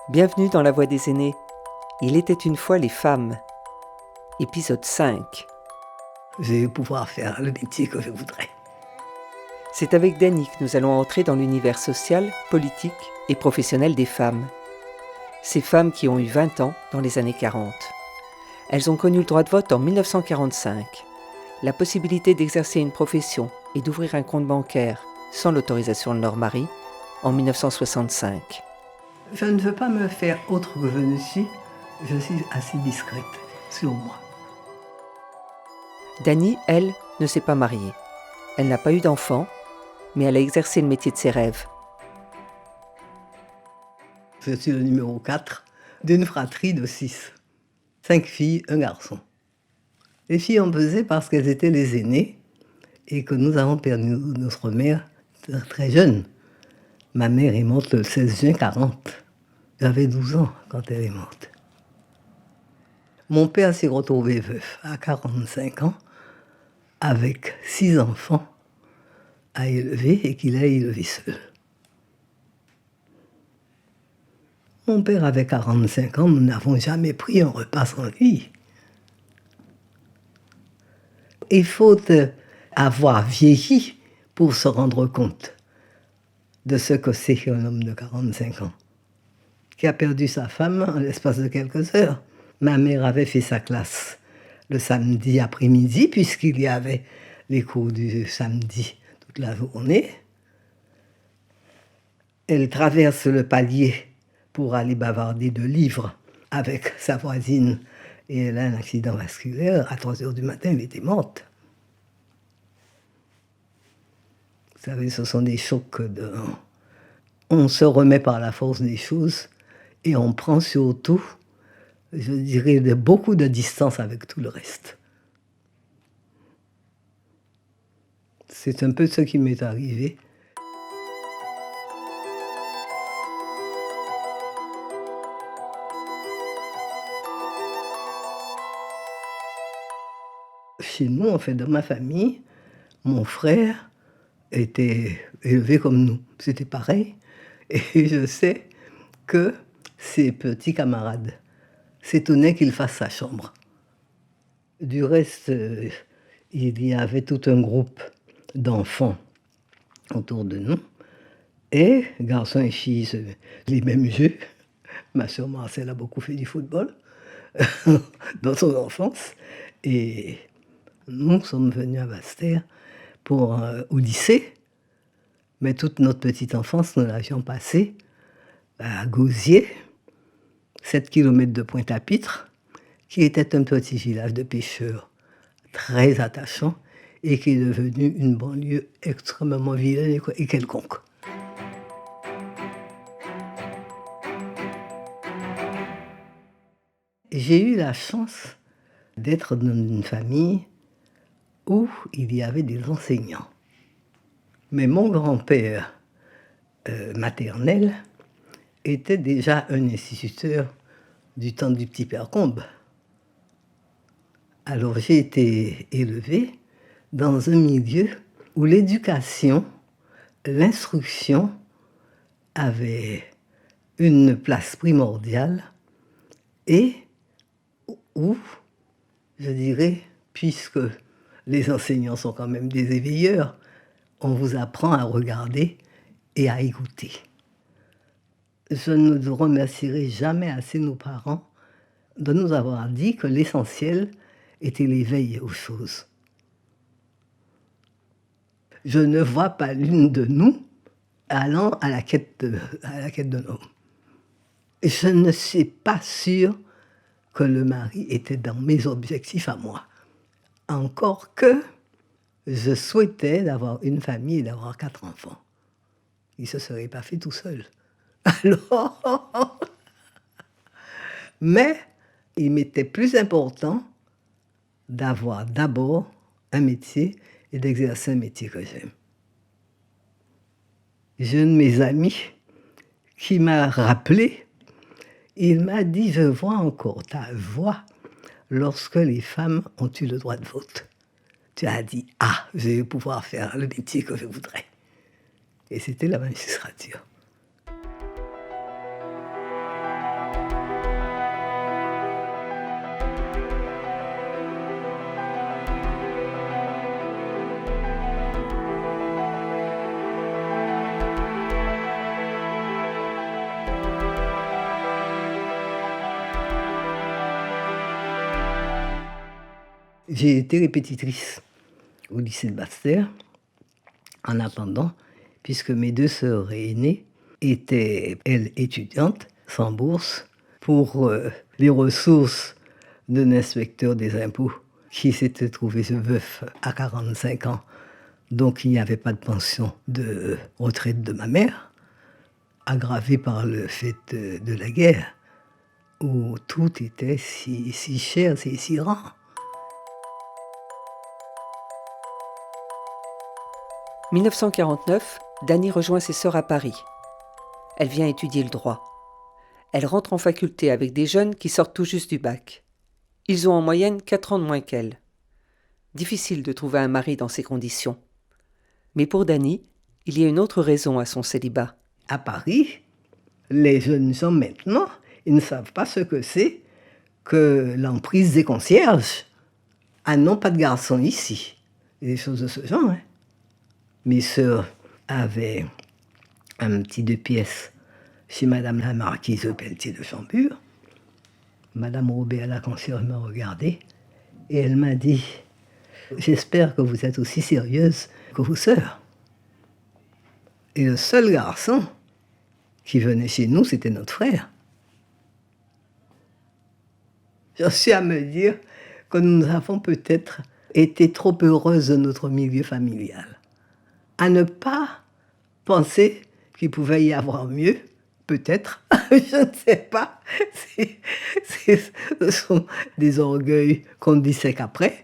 Bienvenue dans La Voix des aînés. Il était une fois les femmes. Épisode 5. Je vais pouvoir faire le métier que je voudrais. C'est avec Dany que nous allons entrer dans l'univers social, politique et professionnel des femmes. Ces femmes qui ont eu 20 ans dans les années 40. Elles ont connu le droit de vote en 1945, la possibilité d'exercer une profession et d'ouvrir un compte bancaire sans l'autorisation de leur mari en 1965. Je ne veux pas me faire autre que je ne suis. Je suis assez discrète sur moi. Dany, elle, ne s'est pas mariée. Elle n'a pas eu d'enfant, mais elle a exercé le métier de ses rêves. Je suis le numéro 4 d'une fratrie de 6. 5 filles, un garçon. Les filles ont pesé parce qu'elles étaient les aînées et que nous avons perdu notre mère très jeune. Ma mère est morte le 16 juin 40. J'avais 12 ans quand elle est morte. Mon père s'est retrouvé veuf à 45 ans avec 6 enfants à élever et qu'il a élevé seul. Mon père avait 45 ans, nous n'avons jamais pris un repas sans lui. Il faut avoir vieilli pour se rendre compte de ce que c'est qu'un homme de 45 ans, qui a perdu sa femme en l'espace de quelques heures. Ma mère avait fait sa classe le samedi après-midi, puisqu'il y avait les cours du samedi toute la journée. Elle traverse le palier pour aller bavarder de livres avec sa voisine et elle a un accident vasculaire. À 3 heures du matin, elle était morte. Vous savez, ce sont des chocs on se remet par la force des choses et on prend surtout, je dirais, beaucoup de distance avec tout le reste. C'est un peu ce qui m'est arrivé. Chez nous, en fait, dans ma famille, mon frère était élevé comme nous. C'était pareil. Et je sais que ses petits camarades s'étonnaient qu'il fasse sa chambre. Du reste, il y avait tout un groupe d'enfants autour de nous. Et garçons et filles, les mêmes jeux. Ma sœur Marcel a beaucoup fait du football dans son enfance. Et nous sommes venus à Basse-Terre au lycée. Mais toute notre petite enfance, nous l'avions passée à Gauzier, 7 kilomètres de Pointe-à-Pitre, qui était un petit village de pêcheurs très attachant et qui est devenu une banlieue extrêmement vilaine et quelconque. J'ai eu la chance d'être dans une famille où il y avait des enseignants. Mais mon grand-père maternel était déjà un instituteur du temps du petit père Combe. Alors j'ai été élevée dans un milieu où l'éducation, l'instruction avaient une place primordiale et où, je dirais, puisque les enseignants sont quand même des éveilleurs, on vous apprend à regarder et à écouter. Je ne remercierai jamais assez nos parents de nous avoir dit que l'essentiel était l'éveil aux choses. Je ne vois pas l'une de nous allant à la quête de l'homme. Je ne suis pas sûre que le mari était dans mes objectifs à moi. Encore que je souhaitais d'avoir une famille et d'avoir 4 enfants. Il ne se serait pas fait tout seul. Alors, mais il m'était plus important d'avoir d'abord un métier et d'exercer un métier que j'aime. J'ai un de mes amis qui m'a rappelé, il m'a dit « Je vois encore ta voix lorsque les femmes ont eu le droit de vote. » Tu as dit « Ah, je vais pouvoir faire le métier que je voudrais. » Et c'était la magistrature. J'ai été répétitrice au lycée de Basse-Terre en attendant, puisque mes 2 sœurs aînées étaient, elles, étudiantes, sans bourse, pour les ressources d'un inspecteur des impôts qui s'était trouvé veuf à 45 ans. Donc il n'y avait pas de pension de retraite de ma mère, aggravée par le fait de la guerre, où tout était si cher, si rare. 1949, Dany rejoint ses sœurs à Paris. Elle vient étudier le droit. Elle rentre en faculté avec des jeunes qui sortent tout juste du bac. Ils ont en moyenne 4 ans de moins qu'elle. Difficile de trouver un mari dans ces conditions. Mais pour Dany, il y a une autre raison à son célibat. À Paris, les jeunes gens maintenant, ils ne savent pas ce que c'est que l'emprise des concierges. Ah non, pas de garçon ici. Et des choses de ce genre. Hein. Mes sœurs avaient un petit 2 pièces chez Madame la Marquise de Pelletier de Chambure. Madame Robert, la concierge, m'a regardée et elle m'a dit « J'espère que vous êtes aussi sérieuse que vos sœurs. » Et le seul garçon qui venait chez nous, c'était notre frère. J'en suis à me dire que nous avons peut-être été trop heureuses de notre milieu familial, à ne pas penser qu'il pouvait y avoir mieux, peut-être, je ne sais pas. Ce sont des orgueils qu'on dissèque après,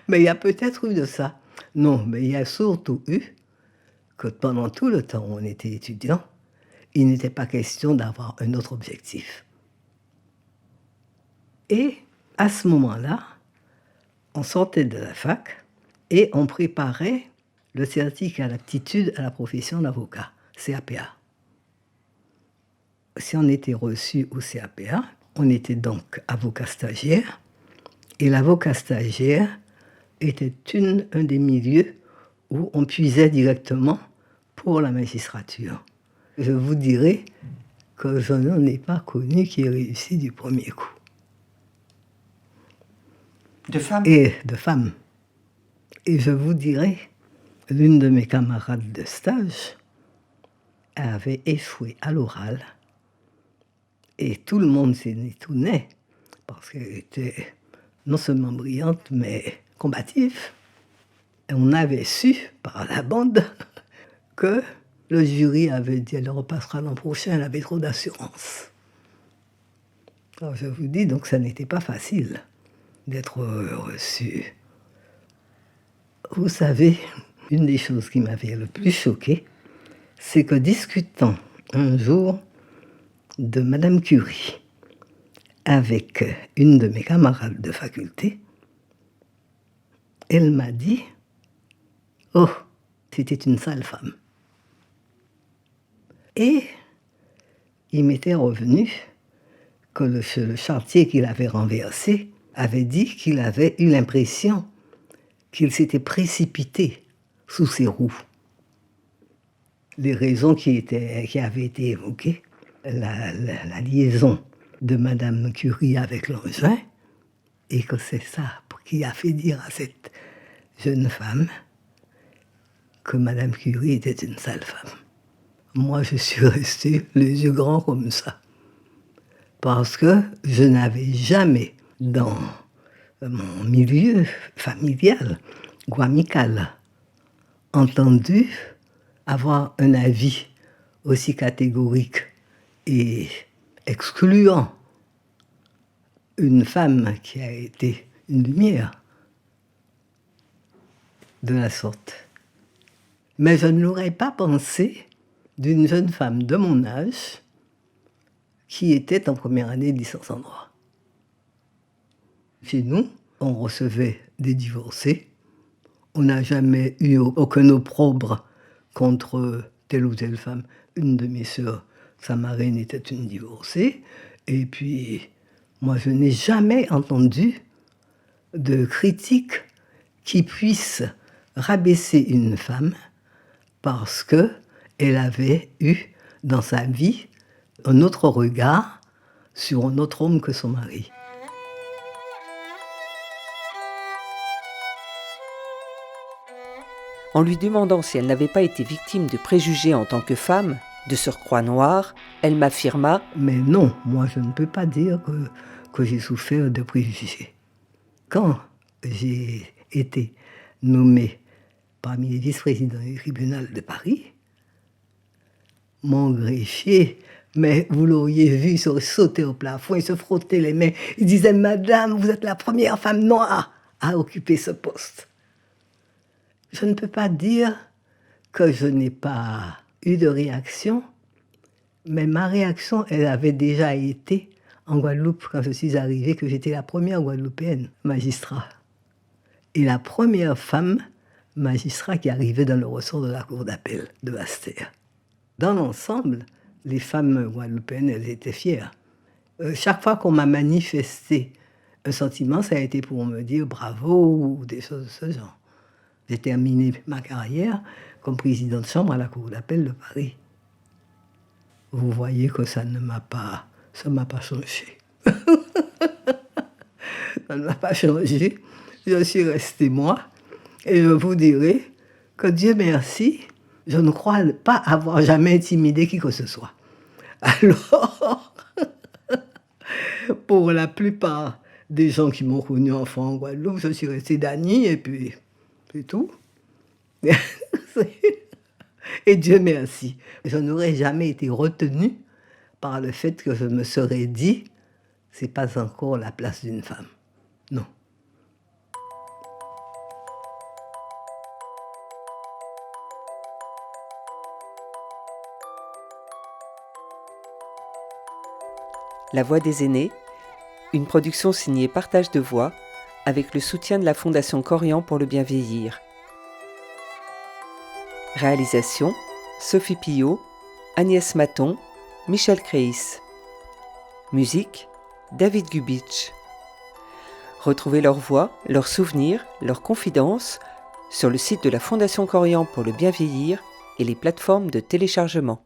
mais il y a peut-être eu de ça. Non, mais il y a surtout eu que pendant tout le temps où on était étudiant, il n'était pas question d'avoir un autre objectif. Et à ce moment-là, on sortait de la fac et on préparait le certificat d'aptitude à la profession d'avocat, CAPA. Si on était reçu au CAPA, on était donc avocat stagiaire, et l'avocat stagiaire était un des milieux où on puisait directement pour la magistrature. Je vous dirai que je n'en ai pas connu qui ait réussi du premier coup. De femmes ? Et de femmes. Et je vous dirai, l'une de mes camarades de stage avait échoué à l'oral. Et tout le monde s'en étonnait, parce qu'elle était non seulement brillante, mais combative. Et on avait su, par la bande, que le jury avait dit « elle repassera l'an prochain, elle avait trop d'assurance ». Alors je vous dis, donc ça n'était pas facile d'être reçu. Vous savez, une des choses qui m'avait le plus choquée, c'est que discutant un jour de Madame Curie avec une de mes camarades de faculté, elle m'a dit « Oh, c'était une sale femme ». Et il m'était revenu que le charretier qu'il avait renversé avait dit qu'il avait eu l'impression qu'il s'était précipité sous ses roues. Les raisons qui avaient été évoquées, la liaison de Madame Curie avec l'engin, et que c'est ça qui a fait dire à cette jeune femme que Madame Curie était une sale femme. Moi, je suis restée les yeux grands comme ça, parce que je n'avais jamais, dans mon milieu familial ou amical, entendu avoir un avis aussi catégorique et excluant une femme qui a été une lumière de la sorte. Mais je ne l'aurais pas pensé d'une jeune femme de mon âge qui était en première année de licence en droit. Chez nous, on recevait des divorcés. On n'a jamais eu aucun opprobre contre telle ou telle femme. Une de mes sœurs, sa marraine, était une divorcée. Et puis, moi, je n'ai jamais entendu de critique qui puisse rabaisser une femme parce qu'elle avait eu dans sa vie un autre regard sur un autre homme que son mari. En lui demandant si elle n'avait pas été victime de préjugés en tant que femme, de surcroît noire, elle m'affirma « Mais non, moi je ne peux pas dire que j'ai souffert de préjugés. Quand j'ai été nommée parmi les vice-présidents du tribunal de Paris, mon greffier, mais vous l'auriez vu sauter au plafond et se frotter les mains. Il disait « Madame, vous êtes la première femme noire à occuper ce poste. » Je ne peux pas dire que je n'ai pas eu de réaction, mais ma réaction, elle avait déjà été en Guadeloupe quand je suis arrivée, que j'étais la première Guadeloupéenne magistrat. Et la première femme magistrat qui arrivait dans le ressort de la cour d'appel de Basse-Terre. Dans l'ensemble, les femmes guadeloupéennes, elles étaient fières. Chaque fois qu'on m'a manifesté un sentiment, ça a été pour me dire bravo ou des choses de ce genre. J'ai terminé ma carrière comme président de chambre à la cour d'appel de Paris. Vous voyez que ça ne m'a pas changé. Ça ne m'a pas changé. Je suis restée moi. Et je vous dirai que Dieu merci, je ne crois pas avoir jamais intimidé qui que ce soit. Alors, pour la plupart des gens qui m'ont connu enfant en Guadeloupe, je suis restée Dany et puis c'est tout. Et Dieu merci, je n'aurais jamais été retenue par le fait que je me serais dit « c'est pas encore la place d'une femme ». Non. La Voix des aînés, une production signée Partage de Voix avec le soutien de la Fondation Corian pour le bien vieillir. Réalisation, Sophie Pillot, Agnès Maton, Michel Créis. Musique, David Gubitsch. Retrouvez leurs voix, leurs souvenirs, leurs confidences sur le site de la Fondation Corian pour le bien vieillir et les plateformes de téléchargement.